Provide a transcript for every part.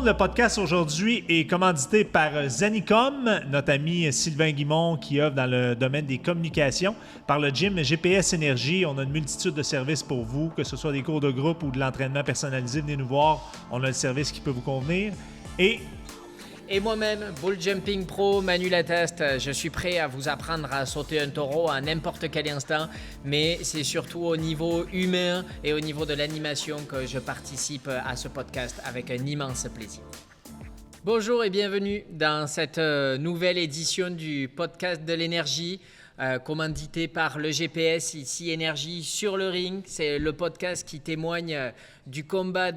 monde, le podcast aujourd'hui est commandité par Zanicom, notre ami Sylvain Guimond qui œuvre dans le domaine des communications, par le gym GPS Énergie. On a une multitude de services pour vous, que ce soit des cours de groupe ou de l'entraînement personnalisé. Venez nous voir, on a le service qui peut vous convenir. Et moi-même, Bull Jumping Pro, Manu Lateste, je suis prêt à vous apprendre à sauter un taureau à n'importe quel instant, mais c'est surtout au niveau humain et au niveau de l'animation que je participe à ce podcast avec un immense plaisir. Bonjour et bienvenue dans cette nouvelle édition du podcast de l'énergie, commandité par le GPS, ici Énergie sur le ring. C'est le podcast qui témoigne du combat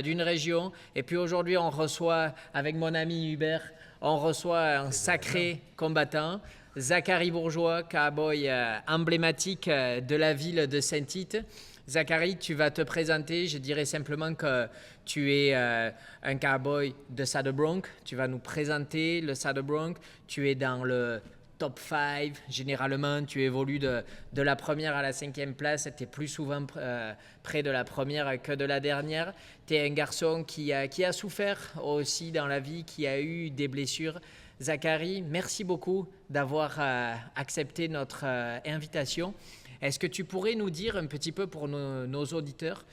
d'une région. Et puis aujourd'hui, on reçoit, avec mon ami Hubert, on reçoit un sacré combattant, Zachary Bourgeois, cowboy emblématique de la ville de Saint-Tite. Zachary, tu vas te présenter. Je dirais simplement que tu es un cowboy de Saddle Bronc. Tu vas nous présenter le Saddle Bronc. Tu es dans le top 5, généralement, tu évolues de la première à la 5e place, tu es plus souvent près de la première que de la dernière. Tu es un garçon qui a souffert aussi dans la vie, qui a eu des blessures. Zachary, merci beaucoup d'avoir accepté notre invitation. Est-ce que tu pourrais nous dire un petit peu pour nos auditeurs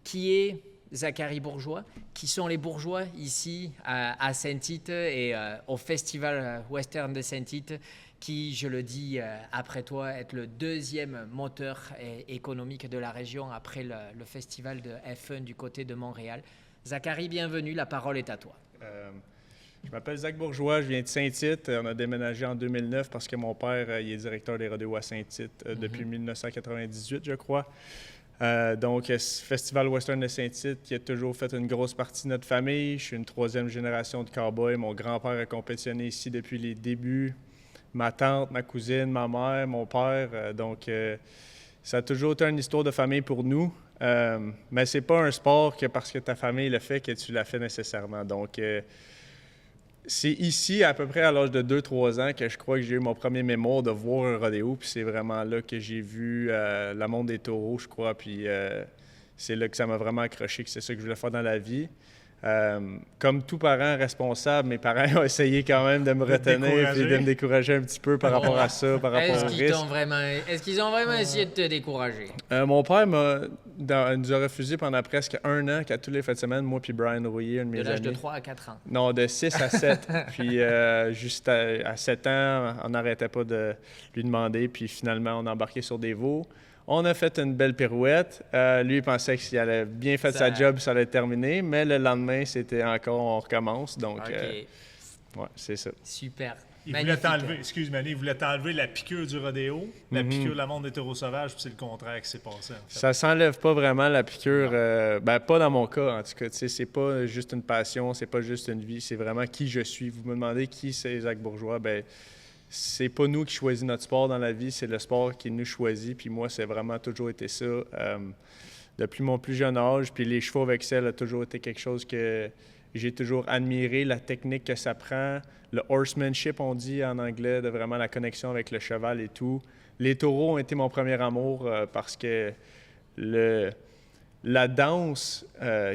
qui est Zachary Bourgeois, qui sont les bourgeois ici à Saint-Tite et au Festival Western de Saint-Tite, qui, je le dis après toi, est le deuxième moteur économique de la région après le festival de F1 du côté de Montréal. Zachary, bienvenue, la parole est à toi. Je m'appelle Zach Bourgeois, je viens de Saint-Tite. On a déménagé en 2009 parce que mon père il est directeur des rodéos à Saint-Tite depuis 1998, je crois. Donc, ce Festival Western de Saint-Tite qui a toujours fait une grosse partie de notre famille. Je suis une 3e génération de cow-boys. Mon grand-père a compétitionné ici depuis les débuts. Ma tante, ma cousine, ma mère, mon père. Donc, ça a toujours été une histoire de famille pour nous. Mais c'est pas un sport que parce que ta famille le fait que tu l'as fait nécessairement. Donc, c'est ici, à peu près à l'âge de 2-3 ans, que je crois que j'ai eu mon premier mémoire de voir un rodéo. Puis c'est vraiment là que j'ai vu la montre des taureaux, je crois. Puis c'est là que ça m'a vraiment accroché, que c'est ça que je voulais faire dans la vie. Comme tout parent responsable, mes parents ont essayé quand même de me retenir et de me décourager un petit peu par rapport à ça, par rapport au risque. Est-ce qu'ils ont vraiment essayé de te décourager? Mon père nous a refusé pendant presque 1 an qu'à tous les fins de semaine, moi puis Brian Rouillet, un de mes amis. De l'âge de 3 à 4 ans? Non, de 6 à 7. Puis juste à 7 ans, on n'arrêtait pas de lui demander. Puis finalement, on a embarqué sur des veaux. On a fait une belle pirouette. Lui, il pensait qu'il avait bien fait sa job, ça allait être terminé. Mais le lendemain, c'était encore, on recommence. Donc, ouais, c'est ça. Super. Il voulait t'enlever, il voulait t'enlever la piqûre du rodéo, la piqûre de la montre des taureaux sauvages, puis c'est le contraire qui s'est passé. En fait. Ça s'enlève pas vraiment la piqûre, pas dans mon cas en tout cas. C'est pas juste une passion, c'est pas juste une vie, c'est vraiment qui je suis. Vous me demandez qui c'est Zach Bourgeois, c'est pas nous qui choisissons notre sport dans la vie, c'est le sport qui nous choisit. Puis moi, c'est vraiment toujours été ça. Depuis mon plus jeune âge, puis les chevaux avec selle a toujours été quelque chose que j'ai toujours admiré, la technique que ça prend, le horsemanship, on dit en anglais, de vraiment la connexion avec le cheval et tout. Les taureaux ont été mon premier amour parce que la danse,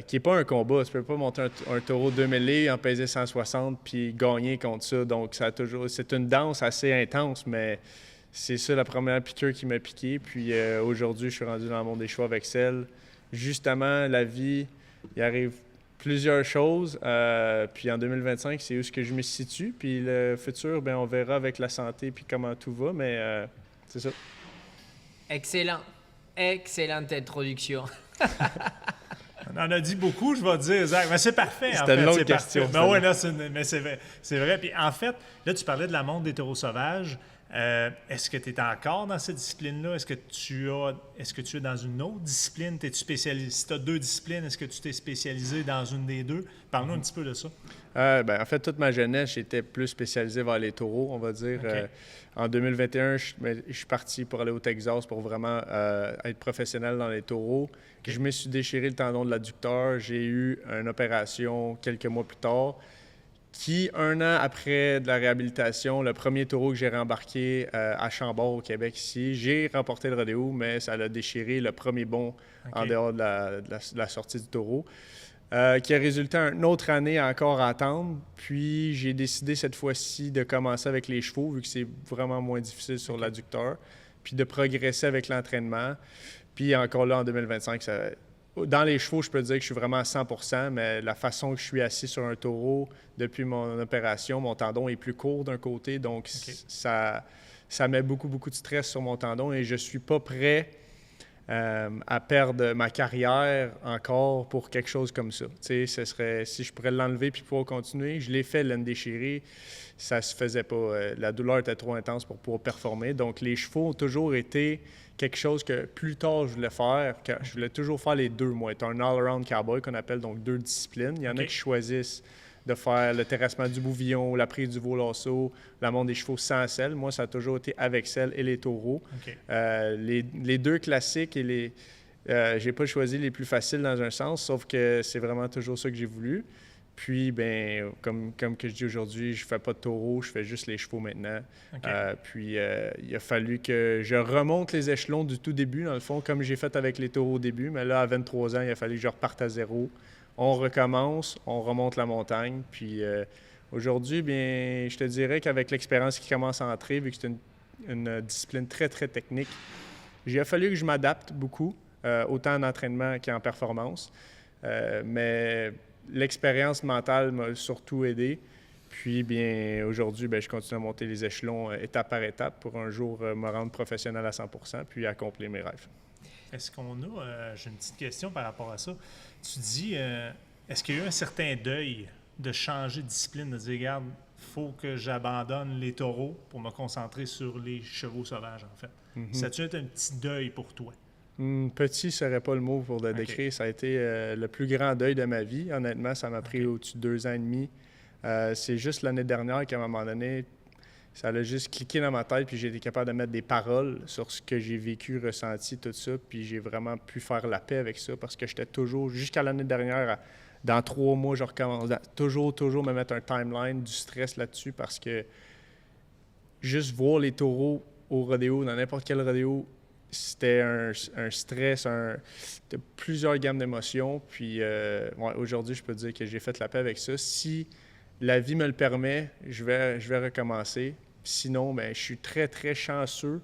qui n'est pas un combat, tu ne peux pas monter un taureau 2000 livres, en peser 160 puis gagner contre ça. Donc, c'est une danse assez intense, mais c'est ça la première piqûre qui m'a piqué. Puis aujourd'hui, je suis rendu dans le monde des chevaux avec selle. Justement, la vie, il arrive plusieurs choses. Puis en 2025, c'est où ce que je me situe. Puis le futur, on verra avec la santé puis comment tout va, mais c'est ça. Excellent. Excellente introduction. On en a dit beaucoup, je vais te dire, Zach. Mais c'est parfait, en fait. C'était une longue question. Mais oui, là, c'est vrai. Puis en fait, là, tu parlais de la montre des taureaux sauvages. Est-ce que tu es encore dans cette discipline-là? Est-ce que tu es dans une autre discipline? T'es-tu spécialisé? Si tu as 2 disciplines, est-ce que tu t'es spécialisé dans une des 2? Parle-nous un petit peu de ça. En fait, toute ma jeunesse, j'étais plus spécialisé vers les taureaux, on va dire. Okay. En 2021, je suis parti pour aller au Texas pour vraiment être professionnel dans les taureaux. Okay. Je me suis déchiré le tendon de l'adducteur. J'ai eu une opération quelques mois plus tard qui, 1 an après de la réhabilitation, le premier taureau que j'ai rembarqué à Chambord, au Québec, ici, j'ai remporté le rodéo, mais ça l'a déchiré le premier bond en dehors de la sortie du taureau. qui a résulté une autre année encore à attendre. Puis j'ai décidé cette fois-ci de commencer avec les chevaux, vu que c'est vraiment moins difficile sur l'adducteur, puis de progresser avec l'entraînement. Puis encore là, en 2025, dans les chevaux, je peux dire que je suis vraiment à 100%, mais la façon que je suis assis sur un taureau depuis mon opération, mon tendon est plus court d'un côté, donc ça met beaucoup, beaucoup de stress sur mon tendon et je ne suis pas prêt à perdre ma carrière encore pour quelque chose comme ça. Tu sais, ce serait, si je pourrais l'enlever puis pouvoir continuer, je l'ai fait, laine déchirée, ça se faisait pas. La douleur était trop intense pour pouvoir performer. Donc, les chevaux ont toujours été quelque chose que plus tard je voulais faire. Je voulais toujours faire les deux, moi. Être un all-around cowboy qu'on appelle, donc 2 disciplines. Il y en a qui choisissent de faire le terrassement du bouvillon, la prise du veau lasso, la monte des chevaux sans selle. Moi, ça a toujours été avec selle et les taureaux. Les deux classiques et j'ai pas choisi les plus faciles dans un sens, sauf que c'est vraiment toujours ça que j'ai voulu. Puis, ben, comme que je dis aujourd'hui, je fais pas de taureau, je fais juste les chevaux maintenant. Puis, il a fallu que je remonte les échelons du tout début, dans le fond, comme j'ai fait avec les taureaux au début. Mais là, à 23 ans, il a fallu que je reparte à zéro. On recommence, on remonte la montagne. Puis aujourd'hui, bien, je te dirais qu'avec l'expérience qui commence à entrer, vu que c'est une discipline très, très technique, il a fallu que je m'adapte beaucoup, autant en entraînement qu'en performance. Mais l'expérience mentale m'a surtout aidé. Puis, bien, aujourd'hui, bien, je continue à monter les échelons étape par étape pour un jour me rendre professionnel à 100% puis accomplir mes rêves. Est-ce qu'on a, j'ai une petite question par rapport à ça. Tu dis, est-ce qu'il y a eu un certain deuil de changer de discipline, de dire, regarde, il faut que j'abandonne les taureaux pour me concentrer sur les chevaux sauvages, en fait. Ça a-tu été un petit deuil pour toi? Petit ne serait pas le mot pour le décrire. Ça a été le plus grand deuil de ma vie. Honnêtement, ça m'a pris au-dessus de 2 ans et demi. C'est juste l'année dernière qu'à un moment donné, ça a juste cliqué dans ma tête, puis j'ai été capable de mettre des paroles sur ce que j'ai vécu, ressenti, tout ça, puis j'ai vraiment pu faire la paix avec ça, parce que j'étais toujours, jusqu'à l'année dernière, dans 3 mois, je recommence, toujours me mettre un timeline, du stress là-dessus, parce que juste voir les taureaux au rodéo, dans n'importe quel rodéo, c'était un stress, de plusieurs gammes d'émotions, puis aujourd'hui, je peux dire que j'ai fait la paix avec ça. Si la vie me le permet, je vais recommencer. Sinon, bien, je suis très, très chanceux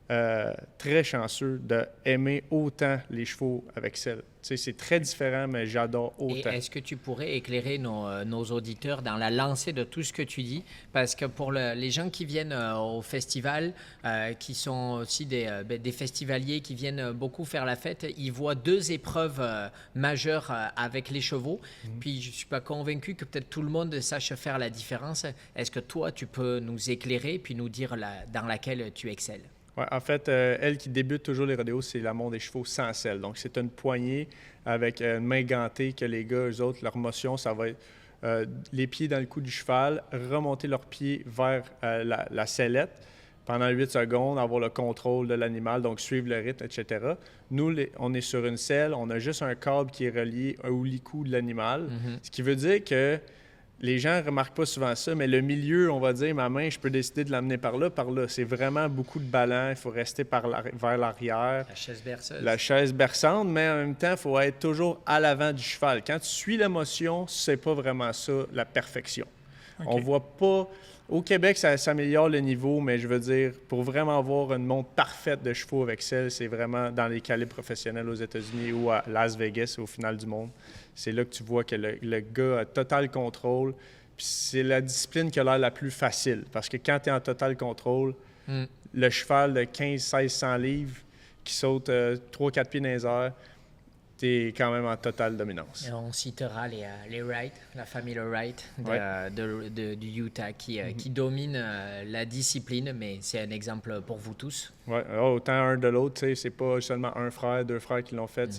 d'aimer autant les chevaux avec selle. Tu sais, c'est très différent, mais j'adore autant. Et est-ce que tu pourrais éclairer nos auditeurs dans la lancée de tout ce que tu dis? Parce que pour les gens qui viennent au festival, qui sont aussi des festivaliers qui viennent beaucoup faire la fête, ils voient 2 épreuves majeures avec les chevaux. Puis je ne suis pas convaincu que peut-être tout le monde sache faire la différence. Est-ce que toi, tu peux nous éclairer puis nous dire dans laquelle tu excelles? Ouais, en fait, elle qui débute toujours les rodéos, c'est la monte des chevaux sans selle. Donc, c'est une poignée avec une main gantée que les gars, eux autres, leur motion, ça va être les pieds dans le cou du cheval, remonter leurs pieds vers la sellette pendant 8 secondes, avoir le contrôle de l'animal, donc suivre le rythme, etc. Nous, on est sur une selle, on a juste un câble qui est relié au licou de l'animal, ce qui veut dire que les gens ne remarquent pas souvent ça, mais le milieu, on va dire, ma main, je peux décider de l'amener par là, par là. C'est vraiment beaucoup de ballons. Il faut rester vers l'arrière. La chaise berceuse. La chaise berçante, mais en même temps, il faut être toujours à l'avant du cheval. Quand tu suis l'émotion, c'est pas vraiment ça, la perfection. On voit pas... Au Québec, ça s'améliore le niveau, mais je veux dire, pour vraiment avoir une monte parfaite de chevaux avec selle, c'est vraiment dans les calibres professionnels aux États-Unis ou à Las Vegas, au final du monde. C'est là que tu vois que le gars a total contrôle. Puis c'est la discipline qui a l'air la plus facile. Parce que quand tu es en total contrôle, le cheval de 1500-1600 livres qui saute 3-4 pieds dans les airs, tu es quand même en totale dominance. Et on citera les Wright, la famille Wright du Utah qui domine la discipline, mais c'est un exemple pour vous tous. Oui, autant un de l'autre, c'est pas seulement un frère, 2 frères qui l'ont fait.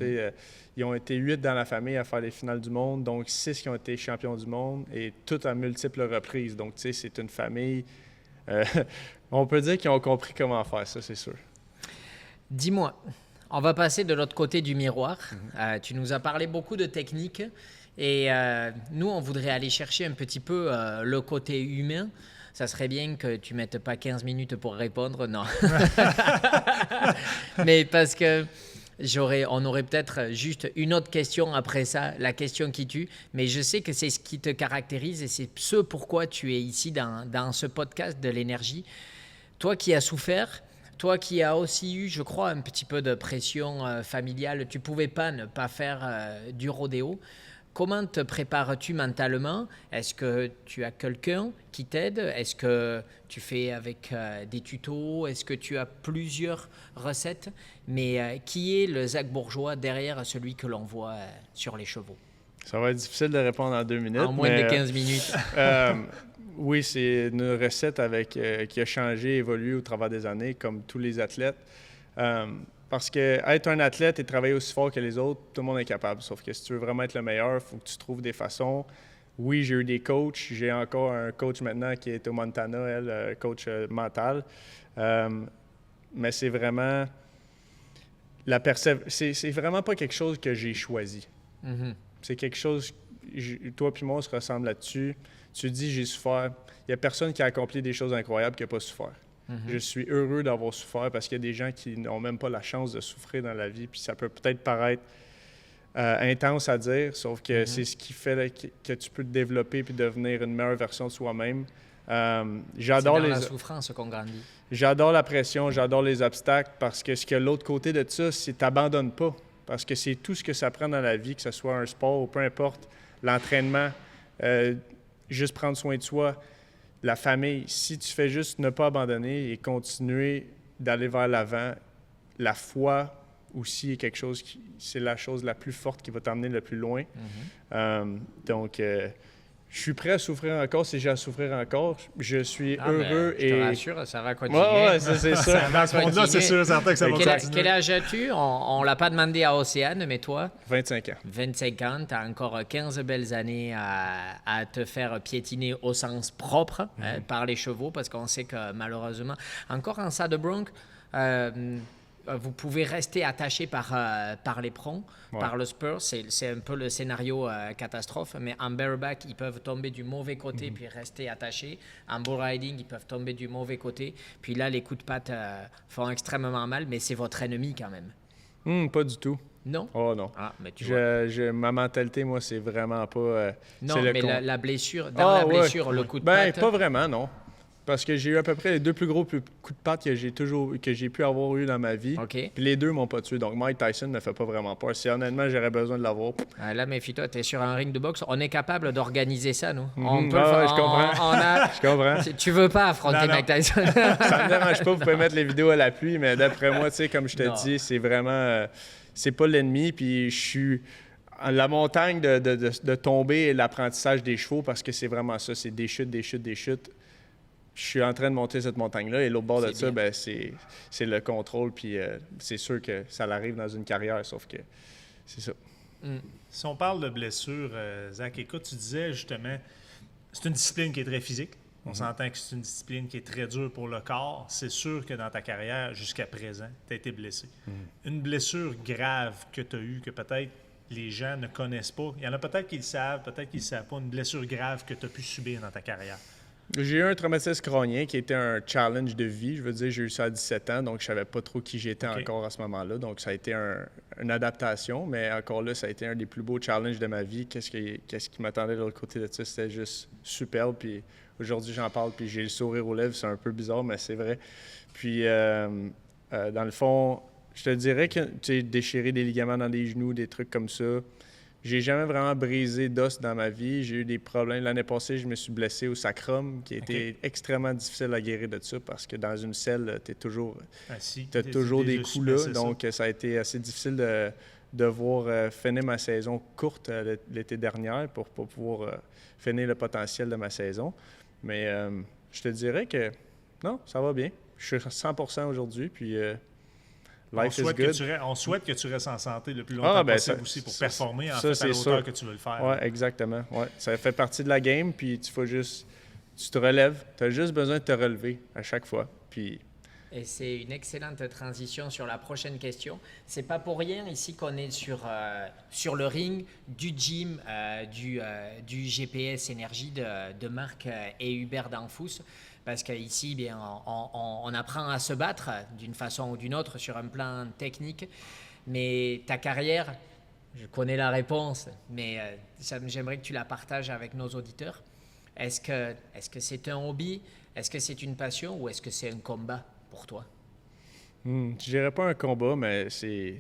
Ils ont été 8 dans la famille à faire les finales du monde, donc 6 qui ont été champions du monde et toutes à multiples reprises. Donc, c'est une famille, on peut dire qu'ils ont compris comment faire ça, c'est sûr. Dis-moi, on va passer de l'autre côté du miroir. Tu nous as parlé beaucoup de techniques et nous, on voudrait aller chercher un petit peu le côté humain. Ça serait bien que tu ne mettes pas 15 minutes pour répondre, non. Mais parce que On aurait peut-être juste une autre question après ça, la question qui tue, mais je sais que c'est ce qui te caractérise et c'est ce pourquoi tu es ici dans ce podcast de l'énergie. Toi qui as souffert, toi qui as aussi eu, je crois, un petit peu de pression familiale, tu pouvais pas ne pas faire du rodéo. Comment te prépares-tu mentalement? Est-ce que tu as quelqu'un qui t'aide? Est-ce que tu fais avec des tutos? Est-ce que tu as plusieurs recettes? Mais qui est le Zach Bourgeois derrière celui que l'on voit sur les chevaux? Ça va être difficile de répondre en 2 minutes. En moins de 15 minutes. Oui, c'est une recette qui a changé, évolué au travers des années, comme tous les athlètes. Parce que être un athlète et travailler aussi fort que les autres, tout le monde est capable. Sauf que si tu veux vraiment être le meilleur, il faut que tu trouves des façons. Oui, j'ai eu des coachs. J'ai encore un coach maintenant qui est au Montana, elle, coach mental. Mais c'est vraiment c'est vraiment pas quelque chose que j'ai choisi. Mm-hmm. C'est quelque chose, toi puis moi, on se ressemble là-dessus. Tu dis, j'ai souffert. Il n'y a personne qui a accompli des choses incroyables qui n'a pas souffert. Mm-hmm. Je suis heureux d'avoir souffert parce qu'il y a des gens qui n'ont même pas la chance de souffrir dans la vie. Puis ça peut peut-être paraître intense à dire, sauf que c'est ce qui fait que tu peux te développer puis devenir une meilleure version de soi-même. J'adore c'est dans la souffrance qu'on grandit. J'adore la pression, j'adore les obstacles parce que ce qu'il y a de l'autre côté de ça, c'est que tu n'abandonnes pas. Parce que c'est tout ce que ça prend dans la vie, que ce soit un sport ou peu importe, l'entraînement, juste prendre soin de soi, la famille. Si tu fais juste ne pas abandonner et continuer d'aller vers l'avant, la foi aussi est quelque chose c'est la chose la plus forte qui va t'emmener le plus loin. Mm-hmm. Donc, je suis prêt à souffrir encore si j'ai à souffrir encore. Je suis heureux je te rassure, ça va continuer. Ouais, c'est ça. Dans ce monde-là, c'est sûr, certain que ça va continuer. Quel âge as-tu? On ne l'a pas demandé à Océane, mais toi? 25 ans. 25 ans, tu as encore 15 belles années à te faire piétiner au sens propre par les chevaux, parce qu'on sait que malheureusement, encore en Saddle Bronc, vous pouvez rester attaché par l'éperon, par le spur. C'est un peu le scénario catastrophe, mais en bareback, ils peuvent tomber du mauvais côté puis rester attachés. En bull riding, ils peuvent tomber du mauvais côté. Puis là, les coups de patte font extrêmement mal, mais c'est votre ennemi quand même. Pas du tout. Non? Oh non. Ah, mais ma mentalité, moi, c'est vraiment pas... non, mais la blessure, la blessure, le coup de patte... Pas vraiment, non. Parce que j'ai eu à peu près les 2 plus gros coups de patte que j'ai pu avoir eu dans ma vie. Okay. Puis les 2 m'ont pas tué. Donc Mike Tyson ne me fait pas vraiment peur. Si honnêtement j'aurais besoin de l'avoir. Là, méfie-toi, tu es sur un ring de boxe. On est capable d'organiser ça, nous. On peut le faire. Je comprends. Je comprends. Tu veux pas affronter Mike Tyson. Ça me dérange pas. Vous pouvez mettre les vidéos à l'appui, mais d'après moi, tu sais, comme je te dis, c'est vraiment... c'est pas l'ennemi. Puis je suis... La montagne de tomber et l'apprentissage des chevaux, parce que c'est vraiment ça. C'est des chutes, des chutes, des chutes. Je suis en train de monter cette montagne-là et l'autre bord de ça, c'est le contrôle. Puis c'est sûr que ça arrive dans une carrière, sauf que c'est ça. Si on parle de blessure, Zach, écoute, tu disais justement, c'est une discipline qui est très physique. On s'entend que c'est une discipline qui est très dure pour le corps. C'est sûr que dans ta carrière, jusqu'à présent, tu as été blessé. Une blessure grave que tu as eue, que peut-être les gens ne connaissent pas. Il y en a peut-être qui le savent, peut-être qu'ils ne savent pas. Une blessure grave que tu as pu subir dans ta carrière. J'ai eu un traumatisme crânien qui était un challenge de vie. Je veux dire, j'ai eu ça à 17 ans, donc je savais pas trop qui j'étais encore à ce moment-là. Donc, ça a été une adaptation, mais encore là, ça a été un des plus beaux challenges de ma vie. Qu'est-ce qui m'attendait de l'autre côté de ça? C'était juste superbe. Puis aujourd'hui, j'en parle, puis j'ai le sourire aux lèvres. C'est un peu bizarre, mais c'est vrai. Puis, dans le fond, je te dirais que, tu sais, déchirer des ligaments dans les genoux, des trucs comme ça, j'ai jamais vraiment brisé d'os dans ma vie. J'ai eu des problèmes. L'année passée, je me suis blessé au sacrum, qui a été extrêmement difficile à guérir de ça parce que dans une selle, tu as toujours des coups là. Donc, ça a été assez difficile de devoir finir ma saison courte l'été dernier pour pouvoir finir le potentiel de ma saison. Mais je te dirais que non, ça va bien. Je suis à 100% aujourd'hui, puis... on souhaite que tu restes en santé le plus longtemps possible aussi pour performer à l'auteur que tu veux le faire. Oui, exactement. Ouais. Ça fait partie de la game, puis tu te relèves. Tu as juste besoin de te relever à chaque fois. Puis... Et c'est une excellente transition sur la prochaine question. C'est pas pour rien ici qu'on est sur le ring du gym du GPS Énergie de Marc et Hubert Danfous. Parce qu'ici, on apprend à se battre d'une façon ou d'une autre sur un plan technique. Mais ta carrière, je connais la réponse, mais j'aimerais que tu la partages avec nos auditeurs. Est-ce que c'est un hobby? Est-ce que c'est une passion ou est-ce que c'est un combat pour toi? Je dirais pas un combat, mais ce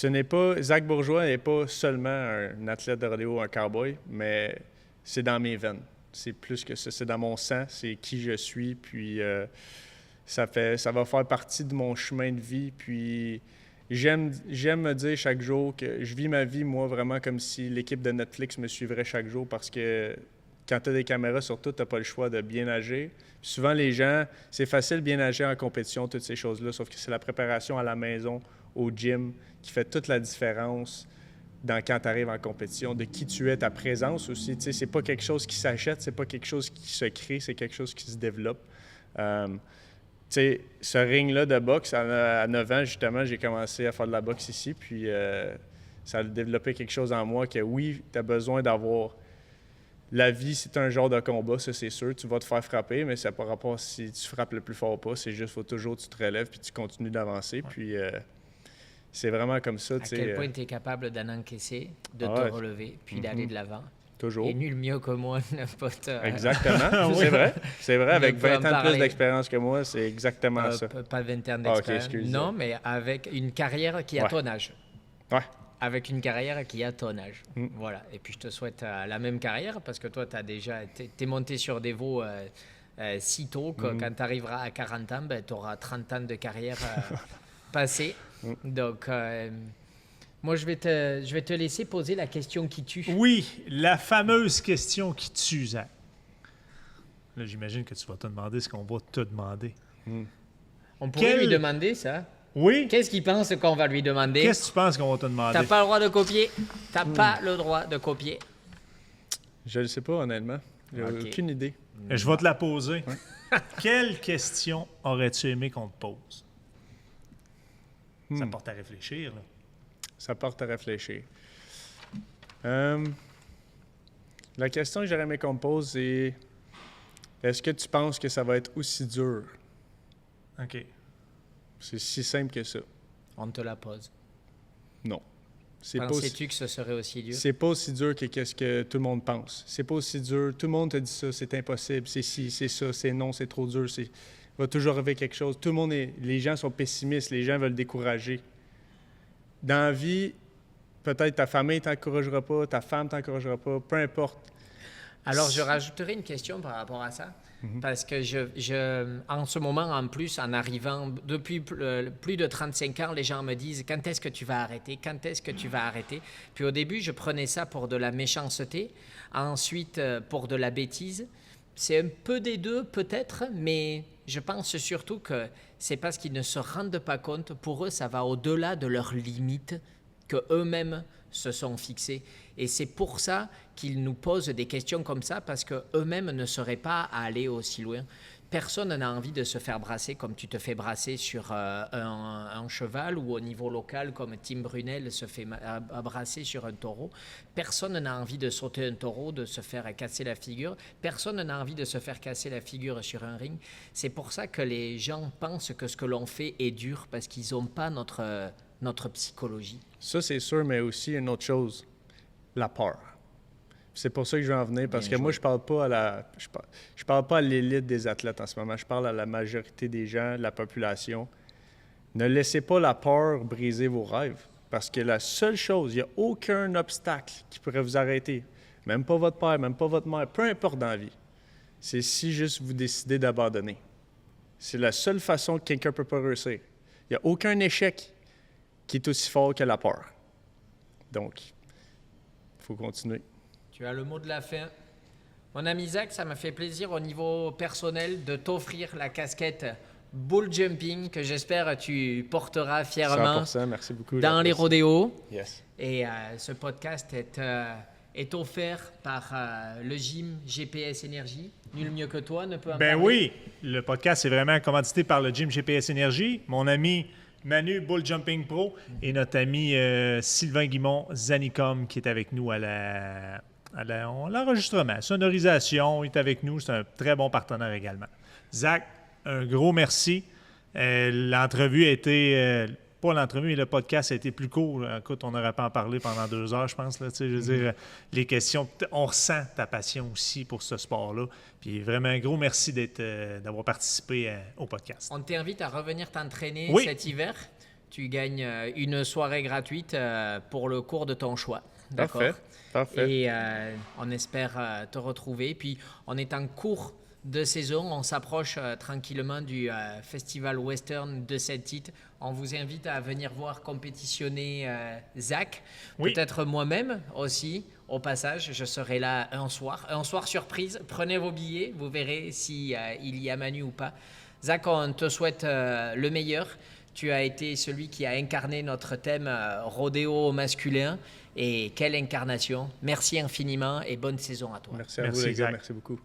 n'est pas... Zach Bourgeois n'est pas seulement un athlète de rodéo, un cowboy, mais c'est dans mes veines. C'est plus que ça. C'est dans mon sang. C'est qui je suis. Puis ça va faire partie de mon chemin de vie. Puis j'aime me dire chaque jour que je vis ma vie, moi, vraiment comme si l'équipe de Netflix me suivrait chaque jour parce que quand tu as des caméras sur tout, tu n'as pas le choix de bien agir. Puis souvent, les gens, c'est facile de bien agir en compétition, toutes ces choses-là, sauf que c'est la préparation à la maison, au gym, qui fait toute la différence quand tu arrives en compétition, de qui tu es, ta présence aussi. Tu sais, c'est pas quelque chose qui s'achète, c'est pas quelque chose qui se crée, c'est quelque chose qui se développe. Tu sais, ce ring-là de boxe, à 9 ans, justement, j'ai commencé à faire de la boxe ici, puis ça a développé quelque chose en moi que, oui, tu as besoin d'avoir... La vie, c'est un genre de combat, ça, c'est sûr. Tu vas te faire frapper, mais c'est par rapport à si tu frappes le plus fort ou pas. C'est juste, il faut toujours que tu te relèves puis tu continues d'avancer. Ouais. Puis c'est vraiment comme ça. À quel point tu es capable d'en encaisser, de te relever, puis d'aller de l'avant. Toujours. Et nul mieux que moi ne peut te... Exactement, c'est vrai. C'est vrai, avec 20 ans de plus d'expérience que moi, c'est exactement ça. Pas 20 ans d'expérience, non, mais avec une carrière qui a ton âge. Ouais. Avec une carrière qui a ton âge. Voilà. Et puis, je te souhaite la même carrière parce que toi, t'es monté sur des veaux si tôt que quand tu arriveras à 40 ans, tu auras 30 ans de carrière passée. Donc, moi, je vais te laisser poser la question qui tue. Oui, la fameuse question qui tue, Zach. Là, j'imagine que tu vas te demander ce qu'on va te demander. On pourrait lui demander ça. Oui. Qu'est-ce qu'il pense qu'on va lui demander? Qu'est-ce que tu penses qu'on va te demander? T'as pas le droit de copier. T'as pas le droit de copier. Je ne sais pas, honnêtement. J'ai aucune idée. Je vais te la poser. Ouais. Quelle question aurais-tu aimé qu'on te pose? Ça porte à réfléchir, là. Ça porte à réfléchir. La question que j'aurais aimé qu'on me pose, c'est est-ce que tu penses que ça va être aussi dur? OK. C'est si simple que ça. On te la pose. Non. Pensais-tu que ce serait aussi dur? C'est pas aussi dur que qu'est-ce que tout le monde pense. C'est pas aussi dur. Tout le monde te dit ça, c'est impossible, c'est ci, c'est ça, c'est non, c'est trop dur. Il va toujours arriver quelque chose. Tout le monde les gens sont pessimistes, les gens veulent décourager. Dans la vie, peut-être ta famille t'encouragera pas, ta femme t'encouragera pas, peu importe. Alors, je rajouterai une question par rapport à ça. Parce que en ce moment, en plus, en arrivant, depuis plus de 35 ans, les gens me disent « Quand est-ce que tu vas arrêter? Quand est-ce que tu vas arrêter? » Puis au début, je prenais ça pour de la méchanceté, ensuite pour de la bêtise. C'est un peu des deux, peut-être, mais je pense surtout que c'est parce qu'ils ne se rendent pas compte. Pour eux, ça va au-delà de leurs limites qu'eux-mêmes se sont fixés. Et c'est pour ça qu'ils nous posent des questions comme ça, parce qu'eux-mêmes ne seraient pas à aller aussi loin. Personne n'a envie de se faire brasser comme tu te fais brasser sur un cheval ou au niveau local comme Tim Brunel se fait brasser sur un taureau. Personne n'a envie de sauter un taureau, de se faire casser la figure. Personne n'a envie de se faire casser la figure sur un ring. C'est pour ça que les gens pensent que ce que l'on fait est dur parce qu'ils n'ont pas notre psychologie. Ça, c'est sûr, mais aussi une autre chose, la peur. C'est pour ça que je vais en venir, parce que moi, je parle pas je parle pas à l'élite des athlètes en ce moment. Je parle à la majorité des gens, de la population. Ne laissez pas la peur briser vos rêves, parce que la seule chose, il n'y a aucun obstacle qui pourrait vous arrêter. Même pas votre père, même pas votre mère, peu importe dans la vie. C'est si juste vous décidez d'abandonner. C'est la seule façon que quelqu'un peut pas réussir. Il n'y a aucun échec qui est aussi fort que la peur. Donc, il faut continuer. Tu as le mot de la fin. Mon ami Zach, ça me fait plaisir au niveau personnel de t'offrir la casquette Bull Jumping que j'espère tu porteras fièrement 100%, merci beaucoup, dans les rodéos. Yes. Et ce podcast est offert par le gym GPS Énergie. Nul mieux que toi ne peut en parler. Oui, le podcast est vraiment commandité par le gym GPS Énergie. Mon ami Manu Bull Jumping Pro et notre ami Sylvain Guimont Zanicom qui est avec nous à l'enregistrement. Sonorisation, il est avec nous. C'est un très bon partenaire également. Zach, un gros merci. L'entrevue a été pas l'entrevue, mais le podcast a été plus court. Écoute, on n'aurait pas en parler pendant 2 heures, je pense. Là, je veux dire, les questions, on ressent ta passion aussi pour ce sport-là. Puis vraiment, un gros merci d'avoir participé au podcast. On t'invite à revenir t'entraîner Oui. cet hiver. Tu gagnes une soirée gratuite pour le cours de ton choix. D'accord? Parfait. Et on espère te retrouver. Puis on est en cours de saison. On s'approche tranquillement du Festival Western de Saint-Tite. On vous invite à venir voir compétitionner Zach. Oui. Peut-être moi-même aussi. Au passage, je serai là un soir surprise. Prenez vos billets. Vous verrez si il y a Manu ou pas. Zach, on te souhaite le meilleur. Tu as été celui qui a incarné notre thème rodéo masculin. Et quelle incarnation. Merci infiniment et bonne saison à toi. Merci à Merci, vous, les gars. Zach. Merci beaucoup.